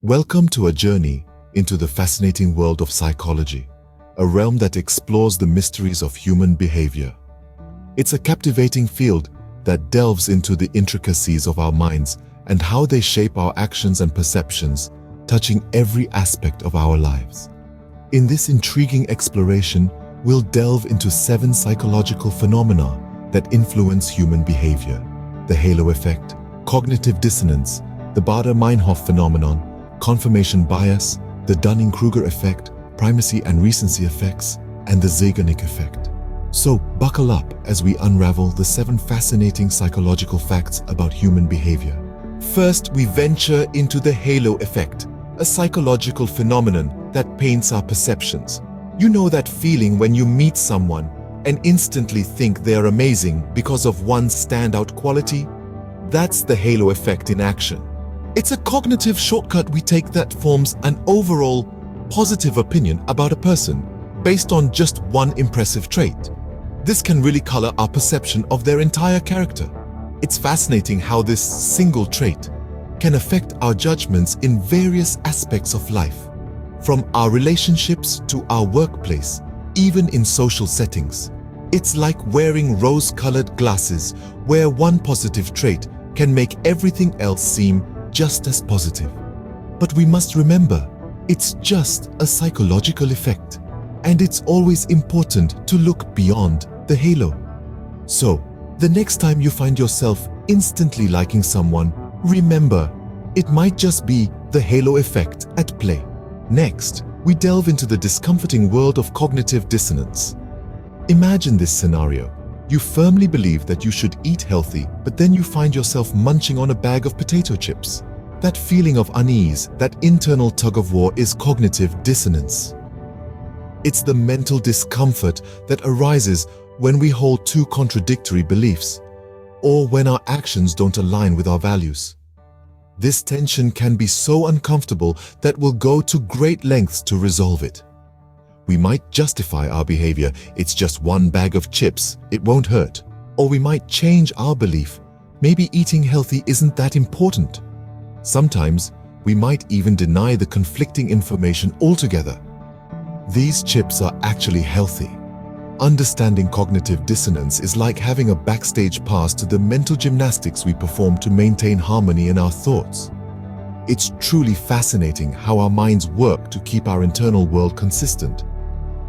Welcome to a journey into the fascinating world of psychology, a realm that explores the mysteries of human behavior. It's a captivating field that delves into the intricacies of our minds and how they shape our actions and perceptions, touching every aspect of our lives. In this intriguing exploration, we'll delve into 7 psychological phenomena that influence human behavior: the halo effect, cognitive dissonance, the Baader-Meinhof Phenomenon, confirmation bias, the Dunning-Kruger Effect, Primacy and Recency effects, and the Zeigarnik Effect. So, buckle up as we unravel the 7 fascinating psychological facts about human behavior. First, we venture into the halo effect, a psychological phenomenon that paints our perceptions. You know that feeling when you meet someone and instantly think they are amazing because of one standout quality? That's the halo effect in action. It's a cognitive shortcut we take that forms an overall positive opinion about a person based on just one impressive trait. This can really color our perception of their entire character. It's fascinating how this single trait can affect our judgments in various aspects of life, from our relationships to our workplace, even in social settings. It's like wearing rose-colored glasses, where one positive trait can make everything else seem just as positive. But we must remember, it's just a psychological effect, and it's always important to look beyond the halo. So, the next time you find yourself instantly liking someone, remember, it might just be the halo effect at play. Next, we delve into the discomforting world of cognitive dissonance. Imagine this scenario. You firmly believe that you should eat healthy, but then you find yourself munching on a bag of potato chips. That feeling of unease, that internal tug-of-war is cognitive dissonance. It's the mental discomfort that arises when we hold 2 contradictory beliefs, or when our actions don't align with our values. This tension can be so uncomfortable that we'll go to great lengths to resolve it. We might justify our behavior. It's just one bag of chips, it won't hurt. Or we might change our belief. Maybe eating healthy isn't that important. Sometimes, we might even deny the conflicting information altogether. These chips are actually healthy. Understanding cognitive dissonance is like having a backstage pass to the mental gymnastics we perform to maintain harmony in our thoughts. It's truly fascinating how our minds work to keep our internal world consistent.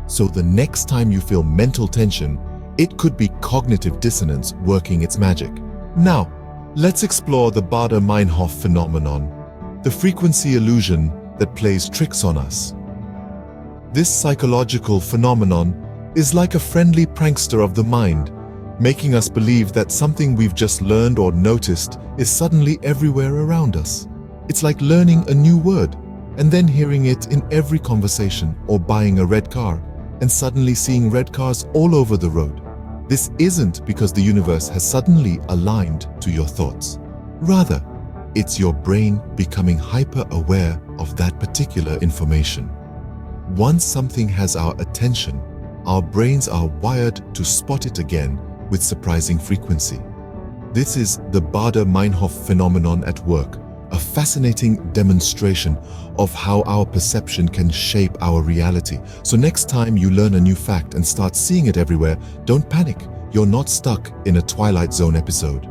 So the next time you feel mental tension, it could be cognitive dissonance working its magic. Now, let's explore the Baader-Meinhof Phenomenon, the frequency illusion that plays tricks on us. This psychological phenomenon is like a friendly prankster of the mind, making us believe that something we've just learned or noticed is suddenly everywhere around us. It's like learning a new word and then hearing it in every conversation, or buying a red car and suddenly seeing red cars all over the road. This isn't because the universe has suddenly aligned to your thoughts. Rather, it's your brain becoming hyper-aware of that particular information. Once something has our attention, our brains are wired to spot it again with surprising frequency. This is the Baader-Meinhof phenomenon at work, a fascinating demonstration of how our perception can shape our reality. So next time you learn a new fact and start seeing it everywhere, don't panic. You're not stuck in a Twilight Zone episode.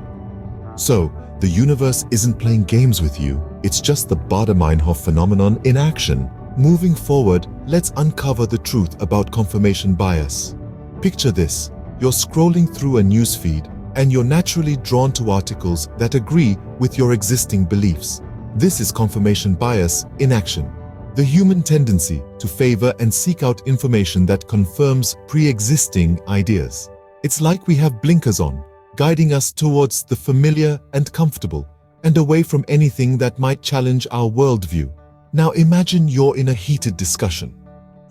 So, the universe isn't playing games with you. It's just the Baader-Meinhof phenomenon in action. Moving forward, let's uncover the truth about confirmation bias. Picture this. You're scrolling through a newsfeed, and you're naturally drawn to articles that agree with your existing beliefs. This is confirmation bias in action, the human tendency to favor and seek out information that confirms pre-existing ideas. It's like we have blinkers on, guiding us towards the familiar and comfortable, and away from anything that might challenge our worldview. Now imagine you're in a heated discussion.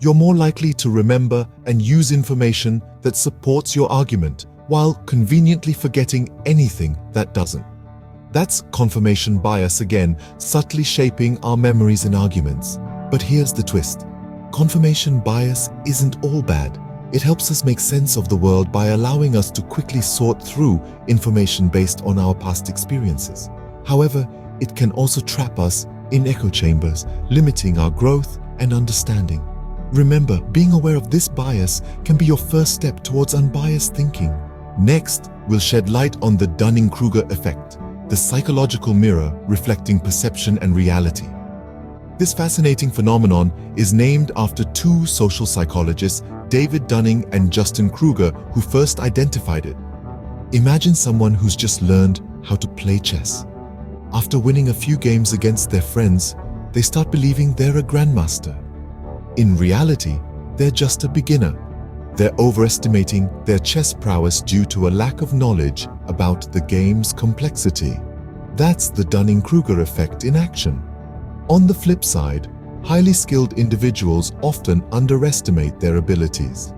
You're more likely to remember and use information that supports your argument, while conveniently forgetting anything that doesn't. That's confirmation bias again, subtly shaping our memories and arguments. But here's the twist. Confirmation bias isn't all bad. It helps us make sense of the world by allowing us to quickly sort through information based on our past experiences. However, it can also trap us in echo chambers, limiting our growth and understanding. Remember, being aware of this bias can be your first step towards unbiased thinking. Next, we'll shed light on the Dunning-Kruger Effect, the psychological mirror reflecting perception and reality. This fascinating phenomenon is named after two social psychologists, David Dunning and Justin Kruger, who first identified it. Imagine someone who's just learned how to play chess. After winning a few games against their friends, they start believing they're a grandmaster. In reality, they're just a beginner. They're overestimating their chess prowess due to a lack of knowledge about the game's complexity. That's the Dunning-Kruger effect in action. On the flip side, highly skilled individuals often underestimate their abilities.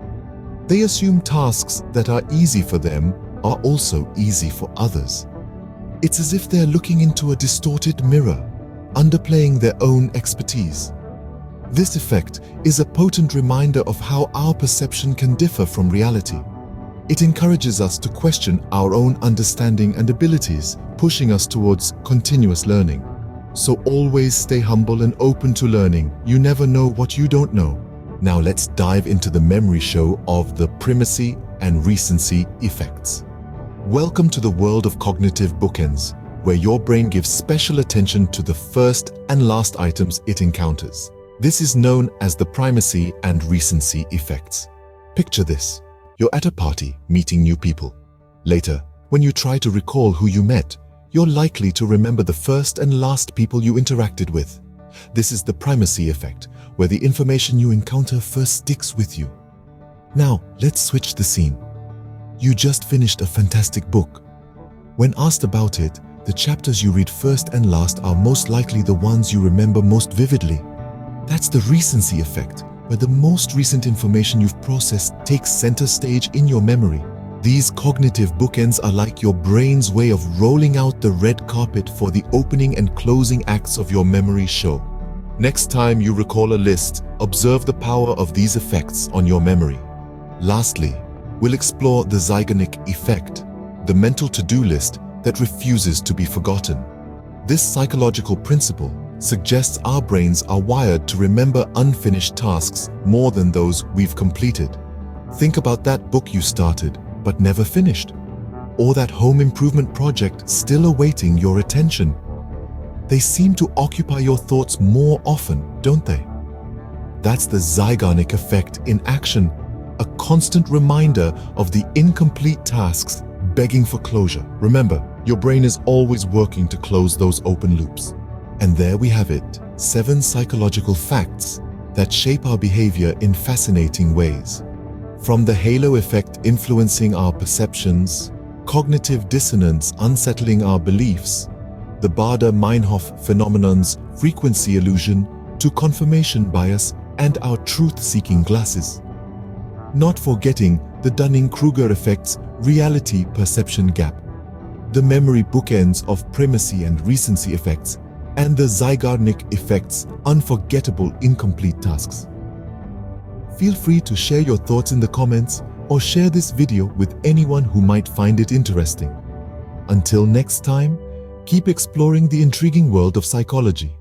They assume tasks that are easy for them are also easy for others. It's as if they're looking into a distorted mirror, underplaying their own expertise. This effect is a potent reminder of how our perception can differ from reality. It encourages us to question our own understanding and abilities, pushing us towards continuous learning. So always stay humble and open to learning. You never know what you don't know. Now let's dive into the memory show of the Primacy and Recency effects. Welcome to the world of cognitive bookends, where your brain gives special attention to the first and last items it encounters. This is known as the Primacy and Recency effects. Picture this. You're at a party, meeting new people. Later, when you try to recall who you met, you're likely to remember the first and last people you interacted with. This is the Primacy effect, where the information you encounter first sticks with you. Now, let's switch the scene. You just finished a fantastic book. When asked about it, the chapters you read first and last are most likely the ones you remember most vividly. That's the recency effect, where the most recent information you've processed takes center stage in your memory. These cognitive bookends are like your brain's way of rolling out the red carpet for the opening and closing acts of your memory show. Next time you recall a list, observe the power of these effects on your memory. Lastly, we'll explore the Zeigarnik Effect, the mental to-do list that refuses to be forgotten. This psychological principle suggests our brains are wired to remember unfinished tasks more than those we've completed. Think about that book you started but never finished, or that home improvement project still awaiting your attention. They seem to occupy your thoughts more often, don't they? That's the Zeigarnik Effect in action, a constant reminder of the incomplete tasks begging for closure. Remember, your brain is always working to close those open loops. And there we have it, 7 psychological facts that shape our behavior in fascinating ways. From the halo effect influencing our perceptions, cognitive dissonance unsettling our beliefs, the Baader-Meinhof Phenomenon's frequency illusion, to confirmation bias and our truth-seeking glasses. Not forgetting the Dunning-Kruger Effect's reality perception gap, the memory bookends of primacy and recency effects, and the Zeigarnik Effect's unforgettable incomplete tasks. Feel free to share your thoughts in the comments or share this video with anyone who might find it interesting. Until next time, keep exploring the intriguing world of psychology.